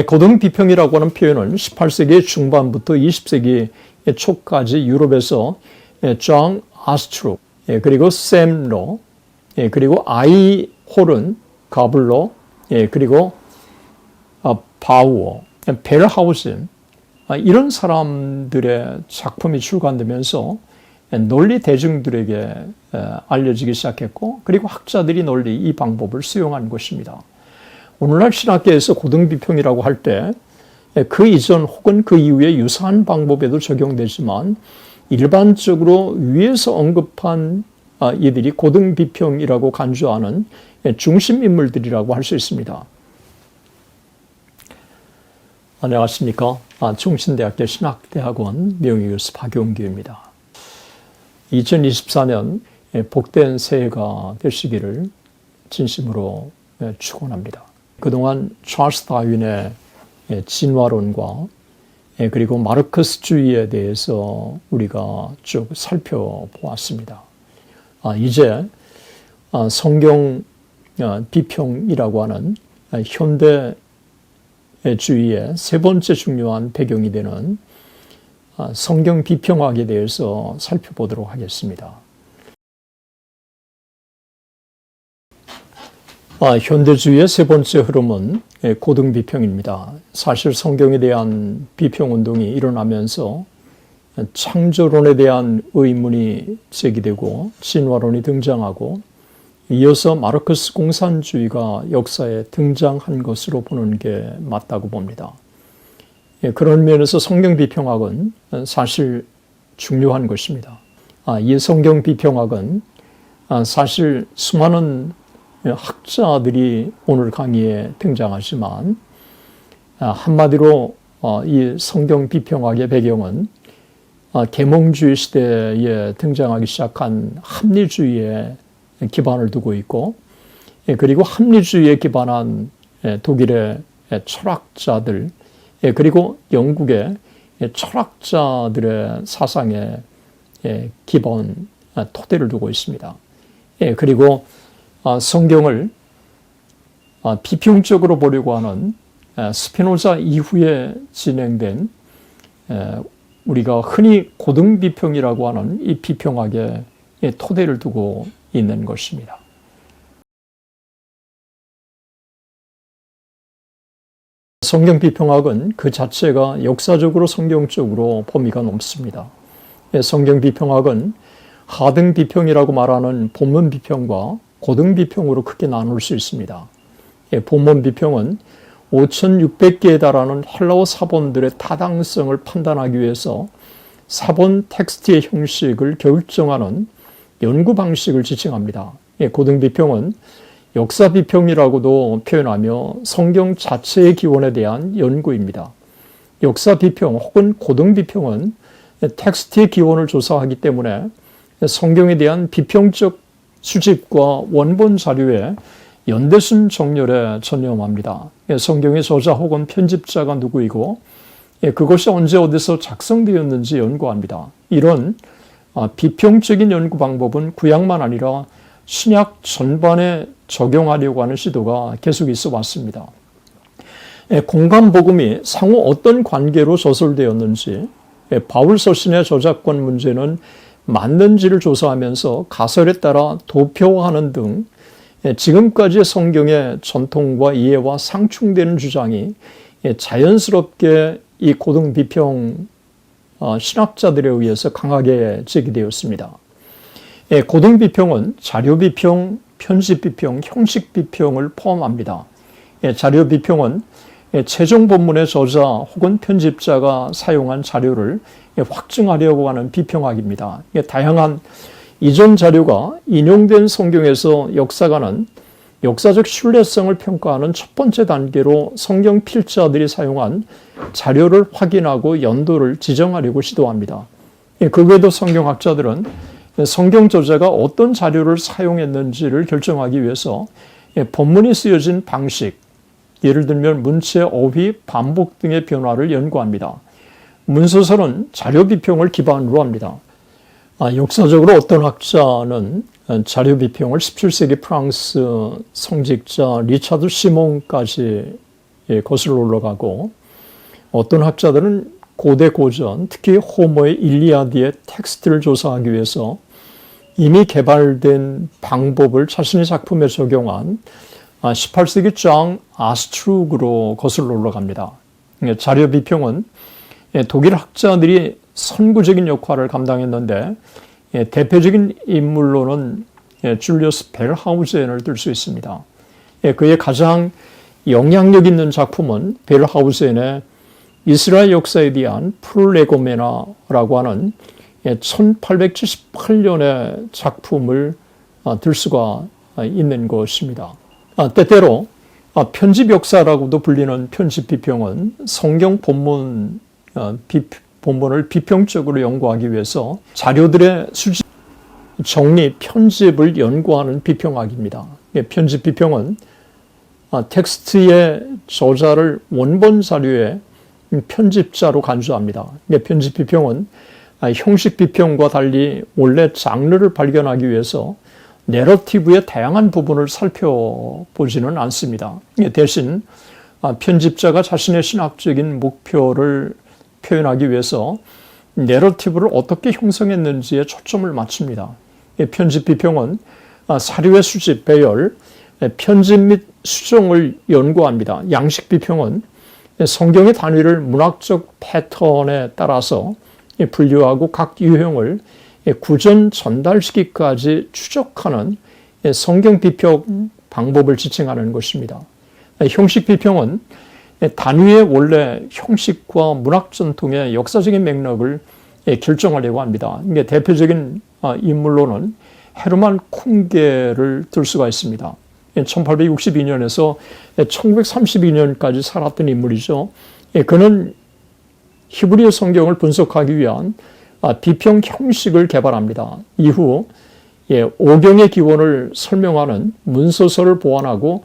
고등비평이라고 하는 표현은 18세기 중반부터 20세기 초까지 유럽에서 존 아스트룩, 그리고 샘 로, 그리고 아이 호른, 가블로, 그리고 바우어, 벨하우젠, 이런 사람들의 작품이 출간되면서 널리 대중들에게 알려지기 시작했고, 그리고 학자들이 널리 이 방법을 수용한 것입니다. 오늘날 신학계에서 고등비평이라고 할 때 그 이전 혹은 그 이후에 유사한 방법에도 적용되지만 일반적으로 위에서 언급한 이들이 고등비평이라고 간주하는 중심 인물들이라고 할 수 있습니다. 안녕하십니까. 중신대학교 신학대학원 명예교수 박용규입니다. 2024년 복된 새해가 되시기를 진심으로 축원합니다. 그동안 찰스 다윈의 진화론과 그리고 마르크스주의에 대해서 우리가 쭉 살펴보았습니다. 이제 성경 비평이라고 하는 현대주의의 세 번째 중요한 배경이 되는 성경 비평학에 대해서 살펴보도록 하겠습니다. 현대주의의 세 번째 흐름은 고등비평입니다. 사실 성경에 대한 비평운동이 일어나면서 창조론에 대한 의문이 제기되고 진화론이 등장하고 이어서 마르크스 공산주의가 역사에 등장한 것으로 보는 게 맞다고 봅니다. 그런 면에서 성경 비평학은 사실 중요한 것입니다. 이 성경 비평학은 사실 수많은 학자들이 오늘 강의에 등장하지만 한마디로 이 성경 비평학의 배경은 계몽주의 시대에 등장하기 시작한 합리주의에 기반을 두고 있고, 그리고 합리주의에 기반한 독일의 철학자들, 그리고 영국의 철학자들의 사상에 기본 토대를 두고 있습니다. 그리고 성경을 비평적으로 보려고 하는 스피노자 이후에 진행된 우리가 흔히 고등비평이라고 하는 이 비평학의 토대를 두고 있는 것입니다. 성경 비평학은 그 자체가 역사적으로 성경적으로 범위가 넓습니다. 성경 비평학은 하등 비평이라고 말하는 본문 비평과 고등 비평으로 크게 나눌 수 있습니다. 본문 비평은 5,600개에 달하는 헬라어 사본들의 타당성을 판단하기 위해서 사본 텍스트의 형식을 결정하는 연구 방식을 지칭합니다. 고등 비평은 역사 비평이라고도 표현하며 성경 자체의 기원에 대한 연구입니다. 역사 비평 혹은 고등 비평은 텍스트의 기원을 조사하기 때문에 성경에 대한 비평적 수집과 원본 자료의 연대순 정렬에 전념합니다. 성경의 저자 혹은 편집자가 누구이고 그것이 언제 어디서 작성되었는지 연구합니다. 이런 비평적인 연구 방법은 구약만 아니라 신약 전반에 적용하려고 하는 시도가 계속 있어 왔습니다. 공간복음이 상호 어떤 관계로 저술되었는지, 바울 서신의 저작권 문제는 맞는지를 조사하면서 가설에 따라 도표화하는 등 지금까지의 성경의 전통과 이해와 상충되는 주장이 자연스럽게 이 고등비평 신학자들에 의해서 강하게 제기되었습니다. 고등비평은 자료비평, 편집비평, 형식비평을 포함합니다. 자료비평은 최종 본문의 저자 혹은 편집자가 사용한 자료를 확증하려고 하는 비평학입니다. 다양한 이전 자료가 인용된 성경에서 역사가는 역사적 신뢰성을 평가하는 첫 번째 단계로 성경 필자들이 사용한 자료를 확인하고 연도를 지정하려고 시도합니다. 그 외에도 성경학자들은 성경 저자가 어떤 자료를 사용했는지를 결정하기 위해서 본문이 쓰여진 방식, 예를 들면 문체, 어휘, 반복 등의 변화를 연구합니다. 문서서는 자료 비평을 기반으로 합니다. 역사적으로 어떤 학자는 자료 비평을 17세기 프랑스 성직자 리차드 시몽까지 거슬러 올라가고 어떤 학자들은 고대 고전, 특히 호모의 일리아드의 텍스트를 조사하기 위해서 이미 개발된 방법을 자신의 작품에 적용한 18세기 장 아스트룩으로 거슬러 올라갑니다. 자료 비평은 독일 학자들이 선구적인 역할을 감당했는데 대표적인 인물로는 줄리우스 벨하우젠을 들 수 있습니다. 그의 가장 영향력 있는 작품은 벨하우젠의 이스라엘 역사에 대한 프롤레고메나라고 하는 1878년의 작품을 들 수가 있는 것입니다. 때때로 편집 역사라고도 불리는 편집 비평은 성경 본문을 비평적으로 연구하기 위해서 자료들의 수집, 정리, 편집을 연구하는 비평학입니다. 편집 비평은 텍스트의 저자를 원본 자료의 편집자로 간주합니다. 편집 비평은 형식 비평과 달리 원래 장르를 발견하기 위해서 내러티브의 다양한 부분을 살펴보지는 않습니다. 대신 편집자가 자신의 신학적인 목표를 표현하기 위해서 내러티브를 어떻게 형성했는지에 초점을 맞춥니다. 편집 비평은 사료의 수집, 배열, 편집 및 수정을 연구합니다. 양식 비평은 성경의 단위를 문학적 패턴에 따라서 분류하고 각 유형을 구전 전달시키기까지 추적하는 성경 비평 방법을 지칭하는 것입니다. 형식 비평은 단위의 원래 형식과 문학 전통의 역사적인 맥락을 결정하려고 합니다. 대표적인 인물로는 헤르만 쿵게를 들 수가 있습니다. 1862년에서 1932년까지 살았던 인물이죠. 그는 히브리어 성경을 분석하기 위한 비평 형식을 개발합니다. 이후 오경의 기원을 설명하는 문서서를 보완하고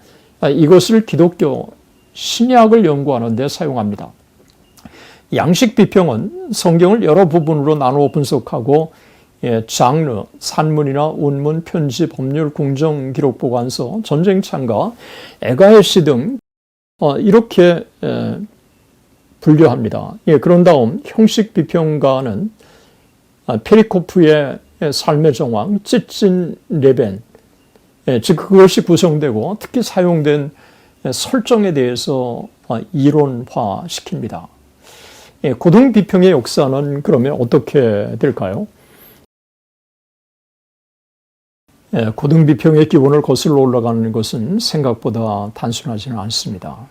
이것을 기독교 신약을 연구하는 데 사용합니다. 양식 비평은 성경을 여러 부분으로 나누어 분석하고 장르, 산문이나 운문, 편지, 법률, 궁정, 기록, 보관서, 전쟁 찬가, 에가의 등 이렇게 분류합니다. 그런 다음 형식 비평가는 페리코프의 삶의 정황, 찢진 레벤, 즉 그것이 구성되고 특히 사용된 설정에 대해서 이론화시킵니다. 고등 비평의 역사는 그러면 어떻게 될까요? 고등 비평의 기본을 거슬러 올라가는 것은 생각보다 단순하지는 않습니다.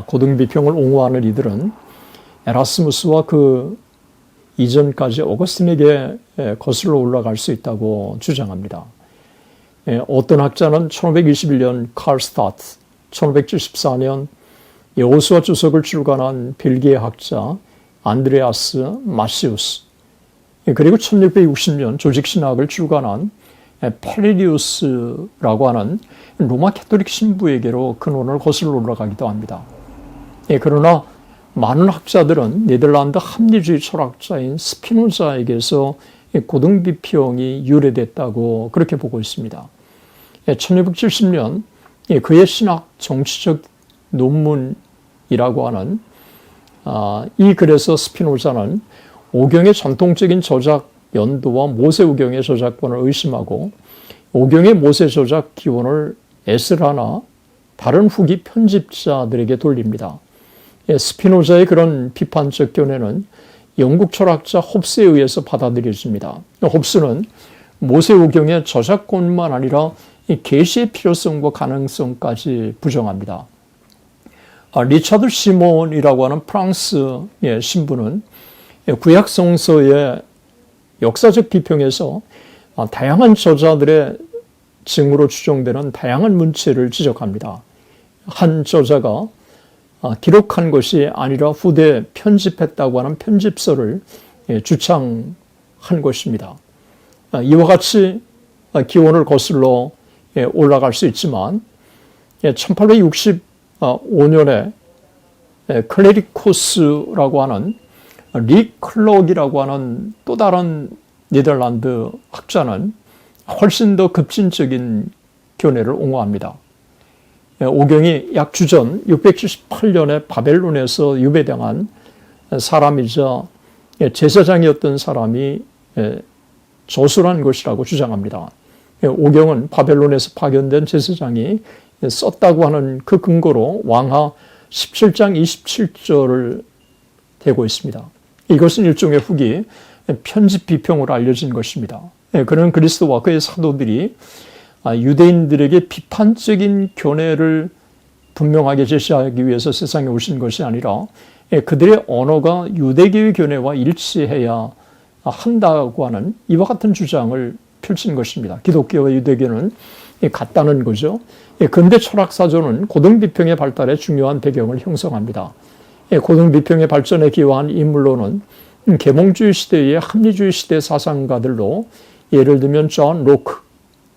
고등 비평을 옹호하는 이들은 에라스무스와 그 이전까지 어거스틴에게 거슬러 올라갈 수 있다고 주장합니다. 어떤 학자는 1521년 칼 스타트, 1574년 여호수아 주석을 출간한 벨기에 학자 안드레아스 마시우스, 그리고 1660년 조직신학을 출간한 페리리우스라고 하는 로마 캐톨릭 신부에게로 근원을 거슬러 올라가기도 합니다. 그러나 많은 학자들은 네덜란드 합리주의 철학자인 스피노자에게서 고등 비평이 유래됐다고 그렇게 보고 있습니다. 1670년 그의 신학 정치적 논문이라고 하는 이 글에서 스피노자는 오경의 전통적인 저작 연도와 모세오경의 저작권을 의심하고 오경의 모세 저작 기원을 에스라나 다른 후기 편집자들에게 돌립니다. 스피노자의 그런 비판적 견해는 영국 철학자 홉스에 의해서 받아들여집니다. 홉스는 모세오경의 저작권만 아니라 계시의 필요성과 가능성까지 부정합니다. 리차드 시몬이라고 하는 프랑스의 신부는 구약 성서의 역사적 비평에서 다양한 저자들의 증으로 추정되는 다양한 문체를 지적합니다. 한 저자가 기록한 것이 아니라 후대에 편집했다고 하는 편집서를 주창한 것입니다. 이와 같이 기원을 거슬러 올라갈 수 있지만 1865년에 클레리코스라고 하는 리 클럭이라고 하는 또 다른 네덜란드 학자는 훨씬 더 급진적인 견해를 옹호합니다. 오경이 약 주전 678년에 바벨론에서 유배당한 사람이자 제사장이었던 사람이 저술한 것이라고 주장합니다. 오경은 바벨론에서 파견된 제사장이 썼다고 하는 그 근거로 왕하 17장 27절을 대고 있습니다. 이것은 일종의 후기 편집 비평으로 알려진 것입니다. 그는 그리스도와 그의 사도들이 유대인들에게 비판적인 견해를 분명하게 제시하기 위해서 세상에 오신 것이 아니라 그들의 언어가 유대교의 견해와 일치해야 한다고 하는 이와 같은 주장을 펼친 것입니다. 기독교와 유대교는 같다는 거죠. 근대 철학사조는 고등비평의 발달에 중요한 배경을 형성합니다. 고등비평의 발전에 기여한 인물로는 계몽주의 시대의 합리주의 시대 사상가들로 예를 들면 존 로크,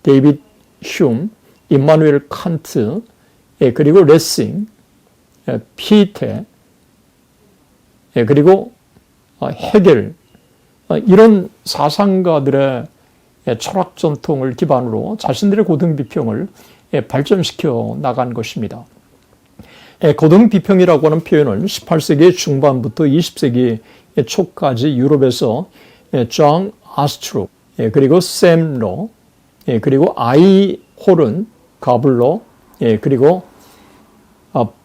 데이빗 흉, 임마누엘 칸트, 그리고 레싱, 피테, 그리고 헤겔, 이런 사상가들의 철학 전통을 기반으로 자신들의 고등비평을 발전시켜 나간 것입니다. 고등비평이라고 하는 표현은 18세기 중반부터 20세기 초까지 유럽에서 존 아스트룩, 그리고 샘 로, 그리고 아이 홀은 가블로, 그리고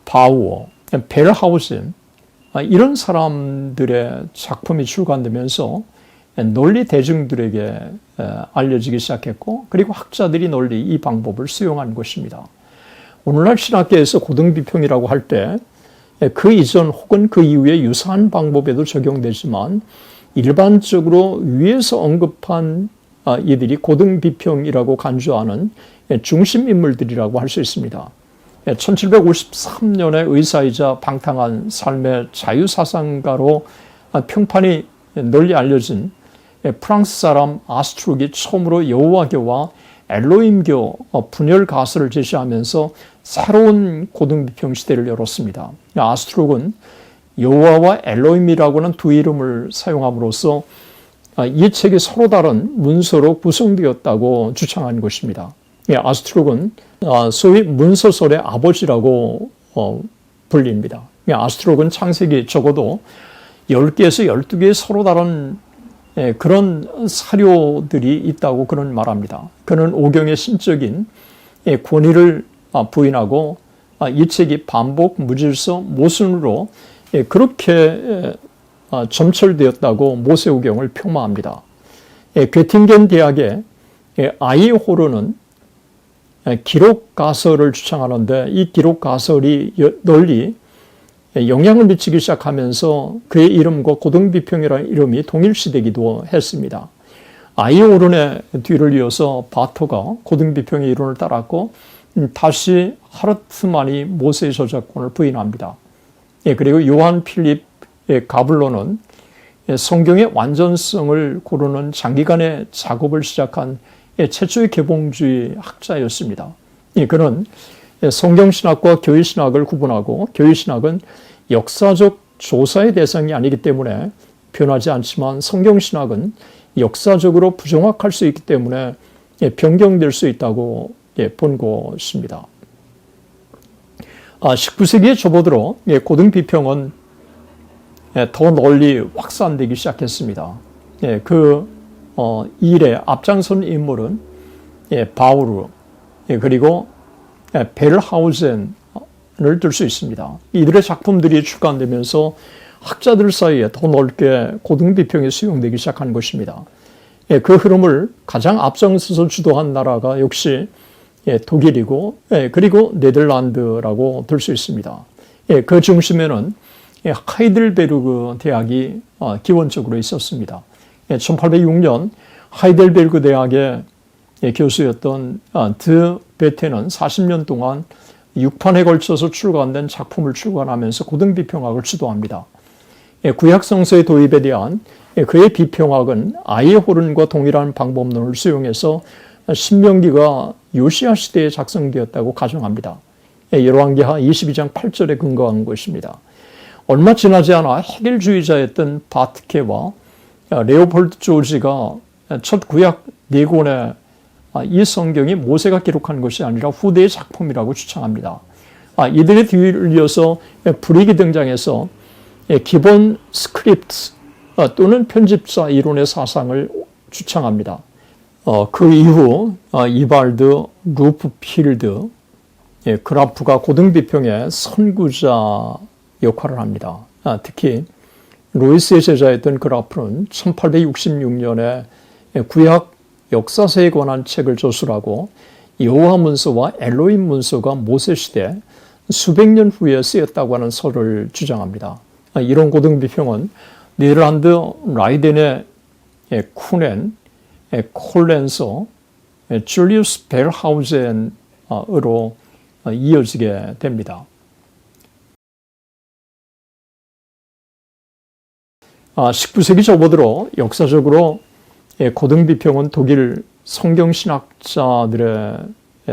바우어, 벨하우젠, 이런 사람들의 작품이 출간되면서 널리 대중들에게 알려지기 시작했고, 그리고 학자들이 널리 이 방법을 수용한 것입니다. 오늘날 신학계에서 고등비평이라고 할 때 그 이전 혹은 그 이후에 유사한 방법에도 적용되지만 일반적으로 위에서 언급한 이들이 고등비평이라고 간주하는 중심 인물들이라고 할 수 있습니다. 1753년에 의사이자 방탕한 삶의 자유사상가로 평판이 널리 알려진 프랑스 사람 아스트룩이 처음으로 여호와교와 엘로힘교 분열 가설을 제시하면서 새로운 고등비평 시대를 열었습니다. 아스트룩은 여호와와 엘로힘이라고는 두 이름을 사용함으로써 이 책이 서로 다른 문서로 구성되었다고 주장한 것입니다. 아스트룩은 소위 문서설의 아버지라고 불립니다. 아스트룩은 창세기 적어도 10개에서 12개의 서로 다른 그런 사료들이 있다고 그는 말합니다. 그는 오경의 신적인 권위를 부인하고 이 책이 반복, 무질서, 모순으로 그렇게 점철되었다고 모세오경을 폄하합니다. 괴팅겐 대학의 아이호르는 기록 가설을 주창하는데 이 기록 가설이 널리 영향을 미치기 시작하면서 그의 이름과 고등비평이라는 이름이 동일시되기도 했습니다. 아이오른의 뒤를 이어서 바토가 고등비평의 이론을 따랐고 다시 하르트만이 모세의 저작권을 부인합니다. 그리고 요한 필립 가블로는 성경의 완전성을 고르는 장기간의 작업을 시작한 최초의 개봉주의 학자였습니다. 그는 성경신학과 교회신학을 구분하고 교회신학은 역사적 조사의 대상이 아니기 때문에 변하지 않지만 성경신학은 역사적으로 부정확할 수 있기 때문에 변경될 수 있다고 본 것입니다. 19세기에 접어들어 고등비평은 더 널리 확산되기 시작했습니다. 그 일에 앞장선 인물은 바우르 그리고 벨하우젠을 들 수 있습니다. 이들의 작품들이 출간되면서 학자들 사이에 더 넓게 고등비평이 수용되기 시작한 것입니다. 그 흐름을 가장 앞장서서 주도한 나라가 역시 독일이고 그리고 네덜란드라고 들 수 있습니다. 그 중심에는 하이델베르그 대학이 기원적으로 있었습니다. 1806년 하이델베르그 대학의 교수였던 드 베테는 40년 동안 6판에 걸쳐서 출간된 작품을 출간하면서 고등비평학을 주도합니다. 구약성서의 도입에 대한 그의 비평학은 아이호른과 동일한 방법론을 수용해서 신명기가 요시야 시대에 작성되었다고 가정합니다. 열왕기하 22장 8절에 근거한 것입니다. 얼마 지나지 않아 헤겔주의자였던 바트케와 레오폴드 조지가 첫 구약 4권의 이 성경이 모세가 기록한 것이 아니라 후대의 작품이라고 주장합니다. 이들의 뒤를 이어서 브릭이 등장해서 기본 스크립트 또는 편집자 이론의 사상을 주창합니다. 그 이후 이발드, 루프필드, 그라프가 고등비평의 선구자 역할을 합니다. 특히 로이스의 제자였던 그라프는 1866년에 구약 역사서에 관한 책을 저술하고 여호와 문서와 엘로힘 문서가 모세 시대 수백 년 후에 쓰였다고 하는 설을 주장합니다. 이런 고등비평은 네덜란드 라이덴의 쿠넨, 콜렌서, 줄리우스 벨하우젠으로 이어지게 됩니다. 19세기 접어들어 역사적으로 고등비평은 독일 성경신학자들의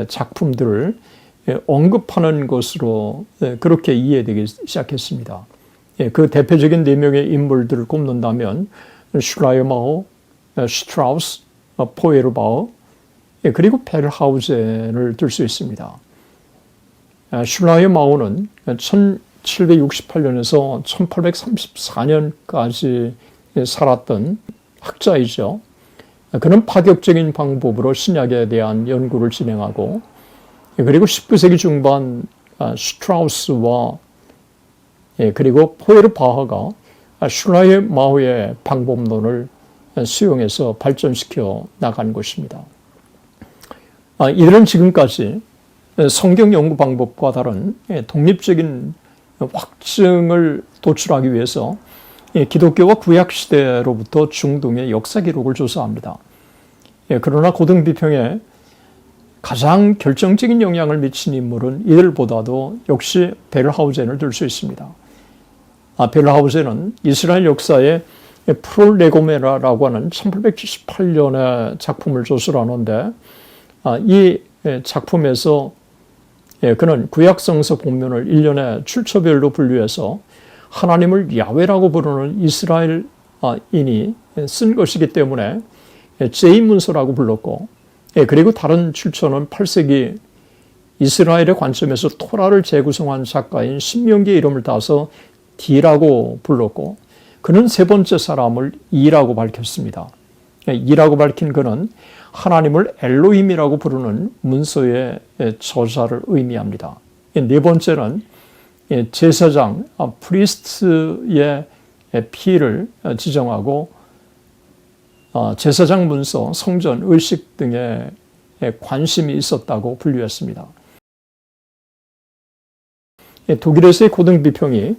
작품들을 언급하는 것으로 그렇게 이해되기 시작했습니다. 그 대표적인 4명의 인물들을 꼽는다면 슐라이어마우, 슈트라우스, 포에르바우, 그리고 벨하우젠을 들 수 있습니다. 슐라이어마우는 1768년에서 1834년까지 살았던 학자이죠. 그는 파격적인 방법으로 신약에 대한 연구를 진행하고 그리고 19세기 중반 슈트라우스와 그리고 포에르바흐가 슐라이어마우의 방법론을 수용해서 발전시켜 나간 것입니다. 이들은 지금까지 성경 연구 방법과 다른 독립적인 확증을 도출하기 위해서 기독교와 구약 시대로부터 중동의 역사 기록을 조사합니다. 그러나 고등비평에 가장 결정적인 영향을 미친 인물은 이들보다도 역시 벨하우젠을 들 수 있습니다. 벨하우젠은 이스라엘 역사의 프롤레고메라라고 하는 1878년의 작품을 조술하는데 이 작품에서 그는 구약성서 본문을 일련의 출처별로 분류해서 하나님을 야훼라고 부르는 이스라엘인이 쓴 것이기 때문에 제2문서라고 불렀고 그리고 다른 출처는 8세기 이스라엘의 관점에서 토라를 재구성한 작가인 신명기의 이름을 따서 D라고 불렀고 그는 세 번째 사람을 E라고 밝혔습니다. E라고 밝힌 그는 하나님을 엘로힘이라고 부르는 문서의 저자를 의미합니다. 네 번째는 제사장, 프리스트의 피를 지정하고 제사장 문서, 성전, 의식 등에 관심이 있었다고 분류했습니다. 독일에서의 고등비평이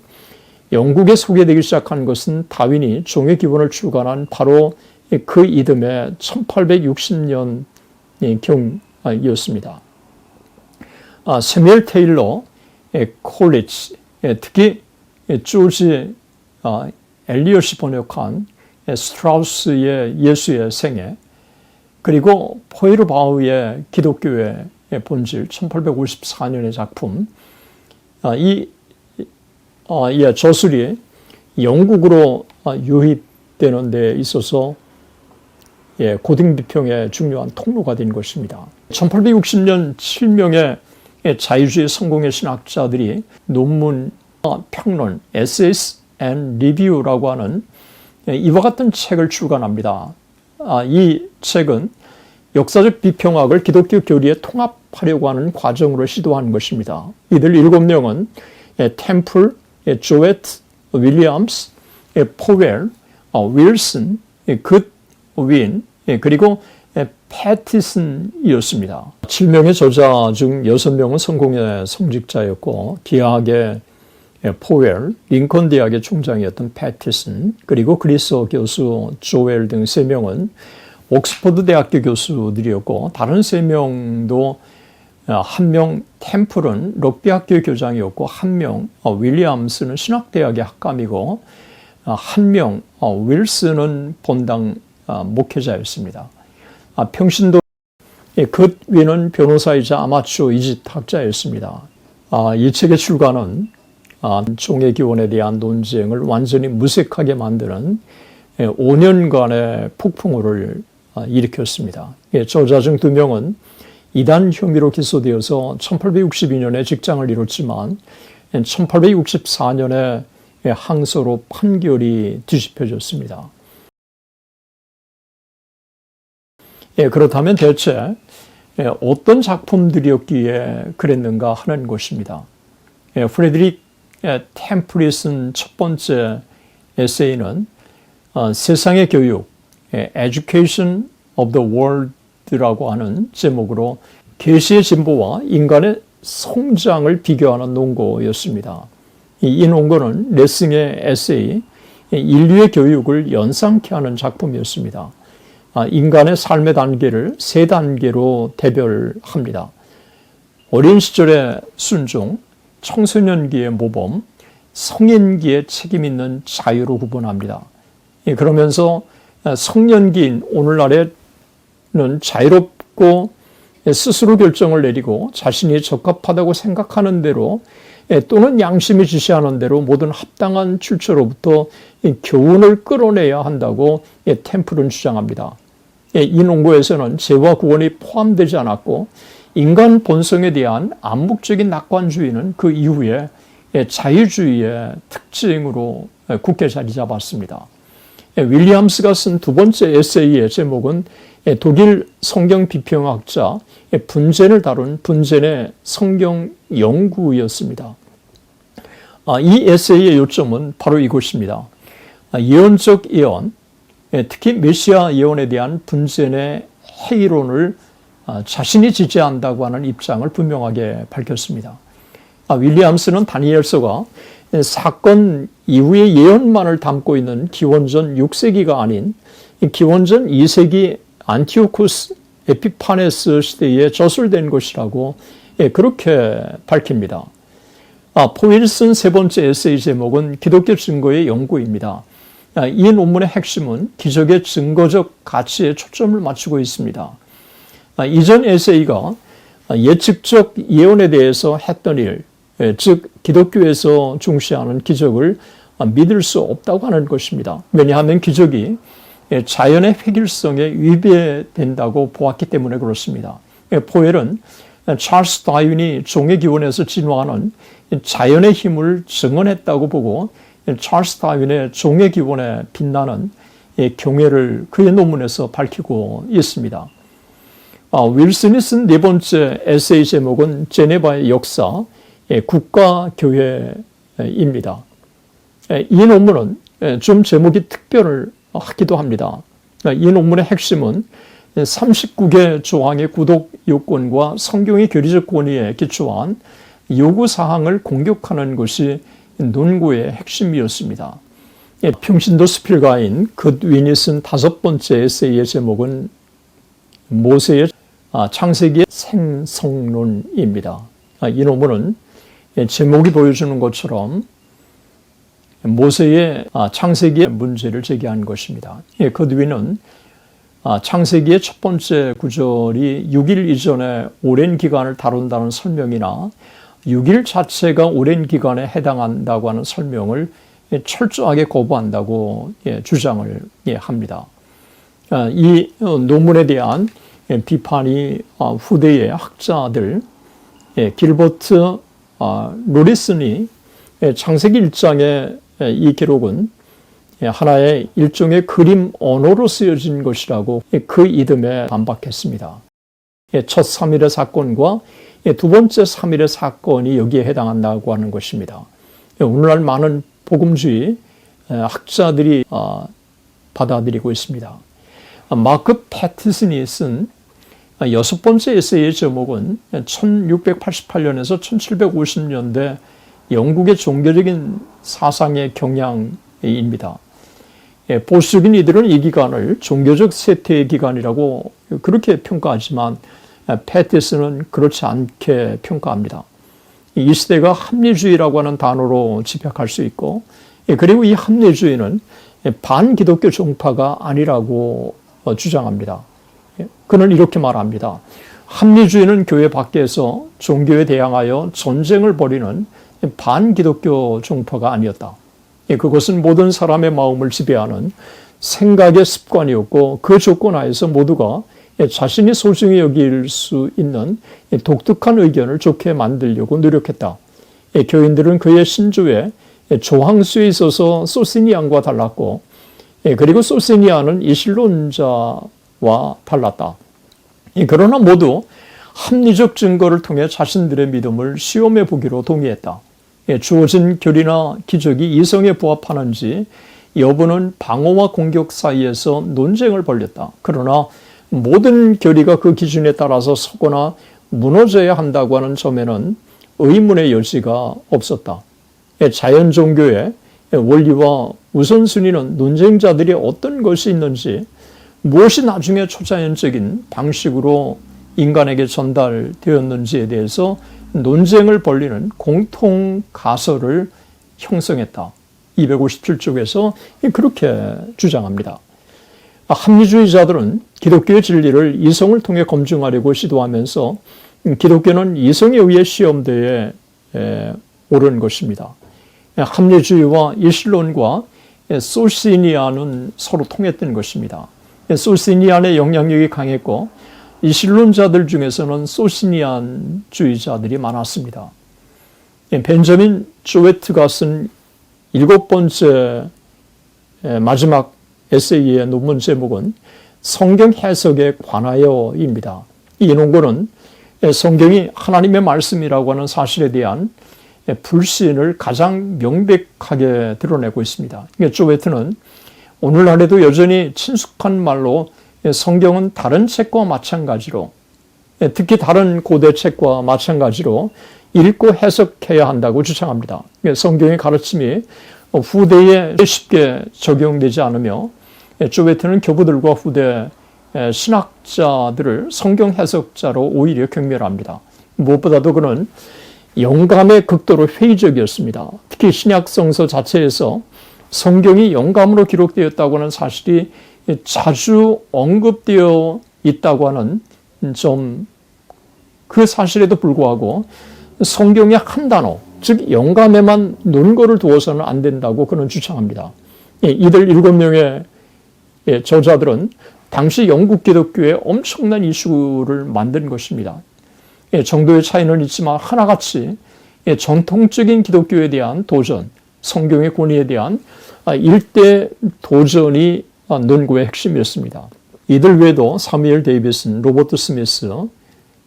영국에 소개되기 시작한 것은 다윈이 종의 기본을 출간한 바로 그 이듬해 1860년 경이었습니다. 세뮤엘 테일러 콜리치, 특히 조지 엘리엇이 번역한 스트라우스의 예수의 생애, 그리고 포에르바흐의 기독교의 본질 1854년의 작품, 이 저술이 영국으로 유입되는 데 있어서 고등비평의 중요한 통로가 된 것입니다. 1860년 7명의 자유주의 성공의 신학자들이 논문, 평론, Essays and Review라고 하는 이와 같은 책을 출간합니다. 이 책은 역사적 비평학을 기독교 교리에 통합하려고 하는 과정으로 시도한 것입니다. 이들 7명은 템플, 조에트, 윌리엄스, 포웰, 윌슨, 굿윈, 그리고 패티슨이었습니다. 7명의 저자 중 6명은 성공의 성직자였고 기하학의 포웰, 링컨 대학의 총장이었던 패티슨, 그리고 그리스어 교수 조엘 등 3명은 옥스퍼드 대학교 교수들이었고 다른 3명도 한 명 템플은 럭비 학교 교장이었고 한 명 윌리엄스는 신학대학의 학감이고 한 명 윌슨은 본당 목회자였습니다. 평신도 굿윈은 변호사이자 아마추어 이짓학자였습니다. 이 책의 출간은 종의 기원에 대한 논쟁을 완전히 무색하게 만드는 5년간의 폭풍우를 일으켰습니다. 저자 중 2명은 이단 혐의로 기소되어서 1862년에 직장을 잃었지만 1864년에 항소로 판결이 뒤집혀졌습니다. 그렇다면 대체 어떤 작품들이었기에 그랬는가 하는 것입니다. 프레드릭 템플릿은 첫 번째 에세이는 세상의 교육, Education of the World라고 하는 제목으로 계시의 진보와 인간의 성장을 비교하는 논거였습니다. 이 논거는 레싱의 에세이, 인류의 교육을 연상케 하는 작품이었습니다. 인간의 삶의 단계를 3단계로 대별합니다. 어린 시절의 순종, 청소년기의 모범, 성인기의 책임 있는 자유로 구분합니다. 그러면서 성년기인 오늘날에는 자유롭고 스스로 결정을 내리고 자신이 적합하다고 생각하는 대로 또는 양심이 지시하는 대로 모든 합당한 출처로부터 교훈을 끌어내야 한다고 템플은 주장합니다. 이 논거에서는 죄와 구원이 포함되지 않았고 인간 본성에 대한 암묵적인 낙관주의는 그 이후에 자유주의의 특징으로 굳게 자리 잡았습니다. 윌리엄스가 쓴 2번째 에세이의 제목은 독일 성경 비평학자 분젠을 다룬 분젠의 성경 연구였습니다. 이 에세이의 요점은 바로 이것입니다. 예언적 예언, 특히 메시아 예언에 대한 분젠의 해이론을 자신이 지지한다고 하는 입장을 분명하게 밝혔습니다. 윌리엄스는 다니엘서가 사건 이후의 예언만을 담고 있는 기원전 6세기가 아닌 기원전 2세기 안티오쿠스 에피파네스 시대에 저술된 것이라고 그렇게 밝힙니다. 포일슨 3번째 에세이 제목은 기독교 증거의 연구입니다. 이 논문의 핵심은 기적의 증거적 가치에 초점을 맞추고 있습니다. 이전 에세이가 예측적 예언에 대해서 했던 일, 즉 기독교에서 중시하는 기적을 믿을 수 없다고 하는 것입니다. 왜냐하면 기적이 자연의 획일성에 위배된다고 보았기 때문에 그렇습니다. 포엘은 찰스 다윈이 종의 기원에서 진화하는 자연의 힘을 증언했다고 보고 찰스 다윈의 종의 기원에 빛나는 경애를 그의 논문에서 밝히고 있습니다. 윌슨이 쓴 4번째 에세이 제목은 제네바의 역사, 국가교회입니다. 이 논문은 좀 제목이 특별하기도 합니다. 이 논문의 핵심은 39개 조항의 구독 요건과 성경의 교리적 권위에 기초한 요구사항을 공격하는 것이 논구의 핵심이었습니다. 평신도 스필가인 굿윈이 쓴 5번째 에세이의 제목은 모세의 창세기의 생성론입니다. 이 논문은 제목이 보여주는 것처럼 모세의 창세기의 문제를 제기한 것입니다. 굿윈은 창세기의 첫 번째 구절이 6일 이전에 오랜 기간을 다룬다는 설명이나 6일 자체가 오랜 기간에 해당한다고 하는 설명을 철저하게 거부한다고 주장을 합니다. 이 논문에 대한 비판이 후대의 학자들 길버트 로리슨이 창세기 1장의 이 기록은 하나의 일종의 그림 언어로 쓰여진 것이라고 그 이듬해 반박했습니다. 첫 3일의 사건과 2번째 3일의 사건이 여기에 해당한다고 하는 것입니다. 오늘날 많은 복음주의 학자들이 받아들이고 있습니다. 마크 패티슨이 쓴 6번째 에세이의 제목은 1688년에서 1750년대 영국의 종교적인 사상의 경향입니다. 보수적인 이들은 이 기간을 종교적 쇠퇴의 기간이라고 그렇게 평가하지만 패티슨은 그렇지 않게 평가합니다. 이 시대가 합리주의라고 하는 단어로 집약할 수 있고 그리고 이 합리주의는 반기독교 종파가 아니라고 주장합니다. 그는 이렇게 말합니다. 합리주의는 교회 밖에서 종교에 대항하여 전쟁을 벌이는 반기독교 종파가 아니었다. 그것은 모든 사람의 마음을 지배하는 생각의 습관이었고 그 조건 하에서 모두가 자신이 소중히 여길 수 있는 독특한 의견을 좋게 만들려고 노력했다. 교인들은 그의 신조에 조항수에 있어서 소시니안과 달랐고 그리고 소시니안은 이실론자와 달랐다. 그러나 모두 합리적 증거를 통해 자신들의 믿음을 시험해 보기로 동의했다. 주어진 교리나 기적이 이성에 부합하는지 여부는 방어와 공격 사이에서 논쟁을 벌였다. 그러나 모든 교리가 그 기준에 따라서 서거나 무너져야 한다고 하는 점에는 의문의 여지가 없었다. 자연 종교의 원리와 우선순위는 논쟁자들이 어떤 것이 있는지, 무엇이 나중에 초자연적인 방식으로 인간에게 전달되었는지에 대해서 논쟁을 벌리는 공통 가설을 형성했다. 257쪽에서 그렇게 주장합니다. 합리주의자들은 기독교의 진리를 이성을 통해 검증하려고 시도하면서 기독교는 이성에 의해 시험대에 오른 것입니다. 합리주의와 이실론과 소시니안은 서로 통했던 것입니다. 소시니안의 영향력이 강했고 이실론자들 중에서는 소시니안주의자들이 많았습니다. 벤저민 조웨트가 쓴 7번째 마지막 에세이의 논문 제목은 성경 해석에 관하여입니다. 이 논문은 성경이 하나님의 말씀이라고 하는 사실에 대한 불신을 가장 명백하게 드러내고 있습니다. 조웨트는 오늘날에도 여전히 친숙한 말로 성경은 다른 책과 마찬가지로, 특히 다른 고대 책과 마찬가지로 읽고 해석해야 한다고 주장합니다. 성경의 가르침이 후대에 쉽게 적용되지 않으며 조웨트는 교부들과 후대 신학자들을 성경 해석자로 오히려 경멸합니다. 무엇보다도 그는 영감의 극도로 회의적이었습니다. 특히 신약 성서 자체에서 성경이 영감으로 기록되었다고 하는 사실이 자주 언급되어 있다고 하는 점, 그 사실에도 불구하고 성경의 한 단어, 즉 영감에만 논거를 두어서는 안 된다고 그는 주장합니다. 이들 7명의 저자들은 당시 영국 기독교에 엄청난 이슈를 만든 것입니다. 정도의 차이는 있지만 하나같이 전통적인 기독교에 대한 도전, 성경의 권위에 대한 일대 도전이 논구의 핵심이었습니다. 이들 외에도 사무엘 데이비슨, 로버트 스미스,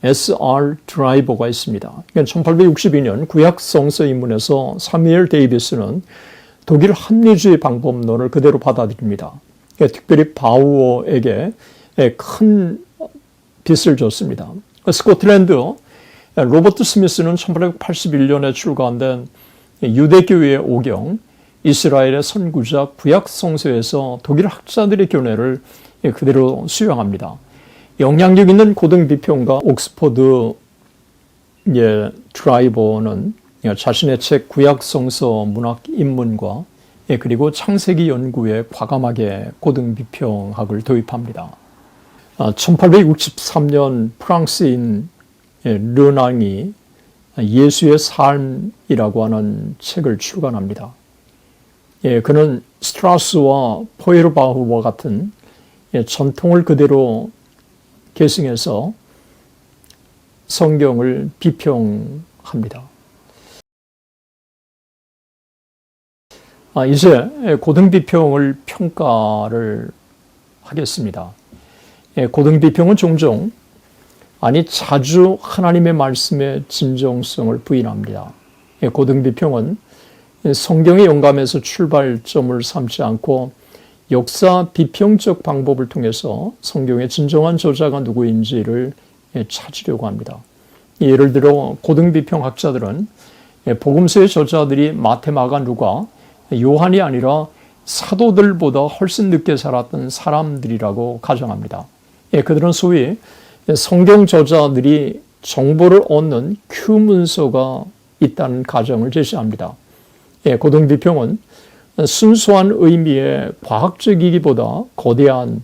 S.R. 드라이버가 있습니다. 1862년 구약 성서 입문에서 사무엘 데이비스는 독일 합리주의 방법론을 그대로 받아들입니다. 특별히 바우어에게 큰 빚을 줬습니다. 스코틀랜드 로버트 스미스는 1881년에 출간된 유대교회의 오경, 이스라엘의 선구자 구약 성서에서 독일 학자들의 견해를 그대로 수용합니다. 영향력 있는 고등비평가 옥스퍼드의 드라이버는 자신의 책 구약 성서 문학 입문과 그리고 창세기 연구에 과감하게 고등비평학을 도입합니다. 1863년 프랑스인 르낭이 예수의 삶이라고 하는 책을 출간합니다. 그는 스트라스와 포에르바흐와 같은 전통을 그대로 계승해서 성경을 비평합니다. 이제 고등비평을 평가를 하겠습니다. 고등비평은 종종, 아니 자주 하나님의 말씀의 진정성을 부인합니다. 고등비평은 성경의 영감에서 출발점을 삼지 않고 역사 비평적 방법을 통해서 성경의 진정한 저자가 누구인지를 찾으려고 합니다. 예를 들어 고등비평학자들은 복음서의 저자들이 마태, 마가, 누가, 요한이 아니라 사도들보다 훨씬 늦게 살았던 사람들이라고 가정합니다. 그들은 소위 성경 저자들이 정보를 얻는 큐 문서가 있다는 가정을 제시합니다. 고등비평은 순수한 의미의 과학적이기보다 거대한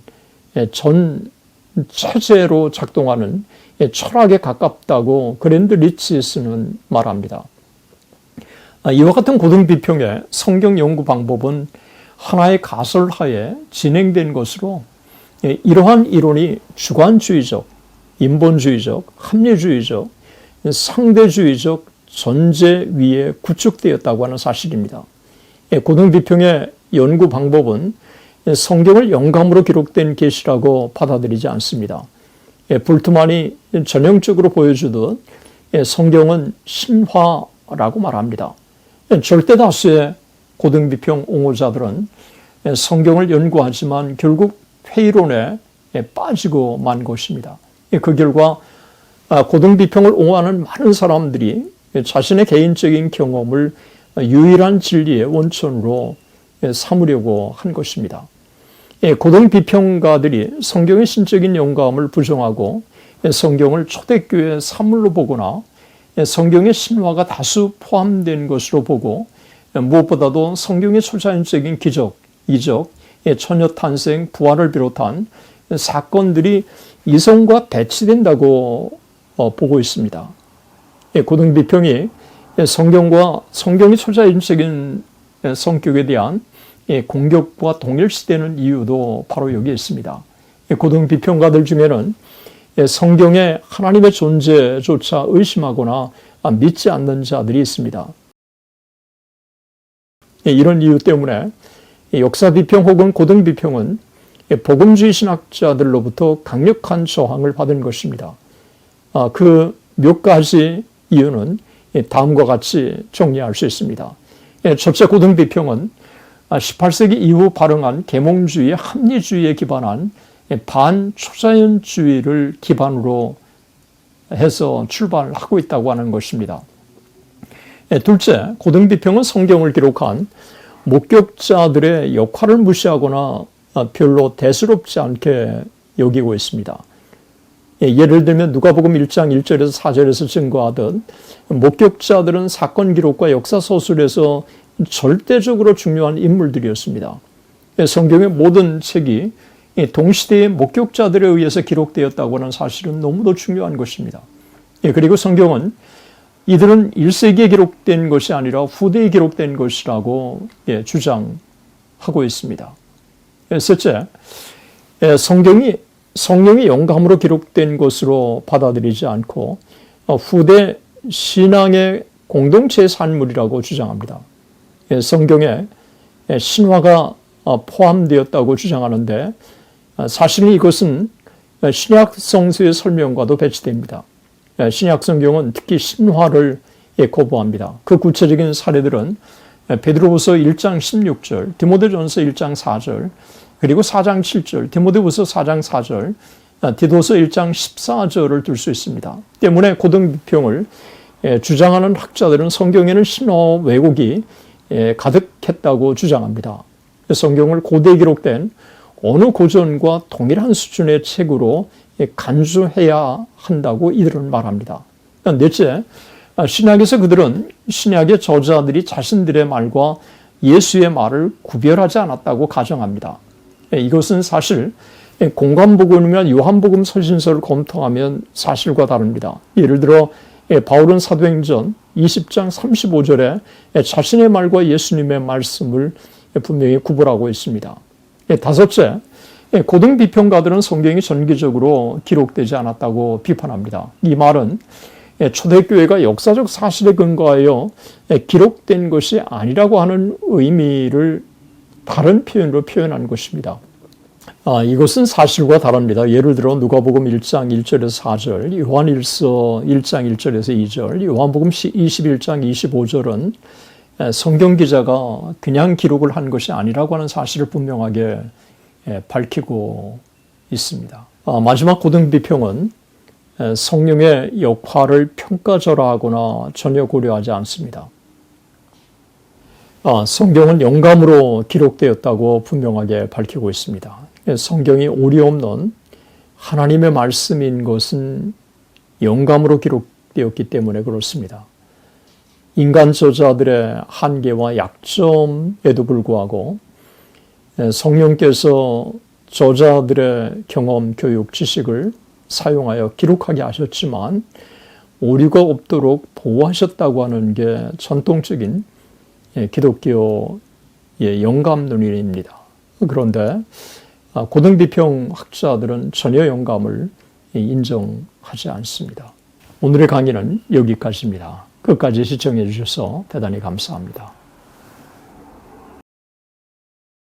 전 체제로 작동하는 철학에 가깝다고 그랜드 리치스는 말합니다. 이와 같은 고등비평의 성경 연구 방법은 하나의 가설하에 진행된 것으로 이러한 이론이 주관주의적, 인본주의적, 합리주의적, 상대주의적 전제 위에 구축되었다고 하는 사실입니다. 고등비평의 연구 방법은 성경을 영감으로 기록된 계시라고 받아들이지 않습니다. 볼트만이 전형적으로 보여주듯 성경은 신화라고 말합니다. 절대 다수의 고등비평 옹호자들은 성경을 연구하지만 결국 회의론에 빠지고 만 것입니다. 그 결과 고등비평을 옹호하는 많은 사람들이 자신의 개인적인 경험을 유일한 진리의 원천으로 삼으려고 한 것입니다. 고등비평가들이 성경의 신적인 영감을 부정하고 성경을 초대교회 사물로 보거나 성경의 신화가 다수 포함된 것으로 보고 무엇보다도 성경의 초자연적인 기적, 이적, 처녀 탄생, 부활을 비롯한 사건들이 이성과 배치된다고 보고 있습니다. 고등비평이 성경과 성경의 초자연적인 성격에 대한 공격과 동일시되는 이유도 바로 여기에 있습니다. 고등비평가들 중에는 성경에 하나님의 존재조차 의심하거나 믿지 않는 자들이 있습니다. 이런 이유 때문에 역사비평 혹은 고등비평은 복음주의 신학자들로부터 강력한 저항을 받은 것입니다. 그 몇 가지 이유는 다음과 같이 정리할 수 있습니다. 첫째, 고등비평은 18세기 이후 발흥한 계몽주의, 합리주의에 기반한 반초자연주의를 기반으로 해서 출발하고 있다고 하는 것입니다. 둘째, 고등비평은 성경을 기록한 목격자들의 역할을 무시하거나 별로 대수롭지 않게 여기고 있습니다. 예를 들면 누가복음 1장 1절에서 4절에서 증거하듯 목격자들은 사건 기록과 역사 서술에서 절대적으로 중요한 인물들이었습니다. 성경의 모든 책이 동시대의 목격자들에 의해서 기록되었다고 하는 사실은 너무도 중요한 것입니다. 그리고 성경은 이들은 1세기에 기록된 것이 아니라 후대에 기록된 것이라고 주장하고 있습니다. 셋째, 성령이 영감으로 기록된 것으로 받아들이지 않고 후대 신앙의 공동체의 산물이라고 주장합니다. 성경에 신화가 포함되었다고 주장하는데 사실은 이것은 신약 성서의 설명과도 배치됩니다. 신약 성경은 특히 신화를 거부합니다. 그 구체적인 사례들은 베드로후서 1장 16절, 디모데전서 1장 4절, 그리고 4장 7절, 디모데후서 4장 4절, 디도서 1장 14절을 들 수 있습니다. 때문에 고등비평을 주장하는 학자들은 성경에는 신화 왜곡이 가득했다고 주장합니다. 성경을 고대에 기록된 어느 고전과 동일한 수준의 책으로 간주해야 한다고 이들은 말합니다. 넷째, 신약에서 그들은 신약의 저자들이 자신들의 말과 예수의 말을 구별하지 않았다고 가정합니다. 이것은 사실 공관복음이나 요한복음 서신서를 검토하면 사실과 다릅니다. 예를 들어 바울은 사도행전 20장 35절에 자신의 말과 예수님의 말씀을 분명히 구분하고 있습니다. 다섯째, 고등비평가들은 성경이 전기적으로 기록되지 않았다고 비판합니다. 이 말은 초대교회가 역사적 사실에 근거하여 기록된 것이 아니라고 하는 의미를 다른 표현으로 표현한 것입니다. 이것은 사실과 다릅니다. 예를 들어 누가복음 1장 1절에서 4절, 요한일서 1장 1절에서 2절, 요한복음 21장 25절은 성경 기자가 그냥 기록을 한 것이 아니라고 하는 사실을 분명하게 밝히고 있습니다. 마지막 고등비평은 성령의 역할을 평가절하하거나 전혀 고려하지 않습니다. 성경은 영감으로 기록되었다고 분명하게 밝히고 있습니다. 성경이 오류 없는 하나님의 말씀인 것은 영감으로 기록되었기 때문에 그렇습니다. 인간 저자들의 한계와 약점에도 불구하고 성령께서 저자들의 경험, 교육, 지식을 사용하여 기록하게 하셨지만 오류가 없도록 보호하셨다고 하는 게 전통적인 기독교 영감론입니다. 그런데 고등비평 학자들은 전혀 영감을 인정하지 않습니다. 오늘의 강의는 여기까지입니다. 끝까지 시청해 주셔서 대단히 감사합니다.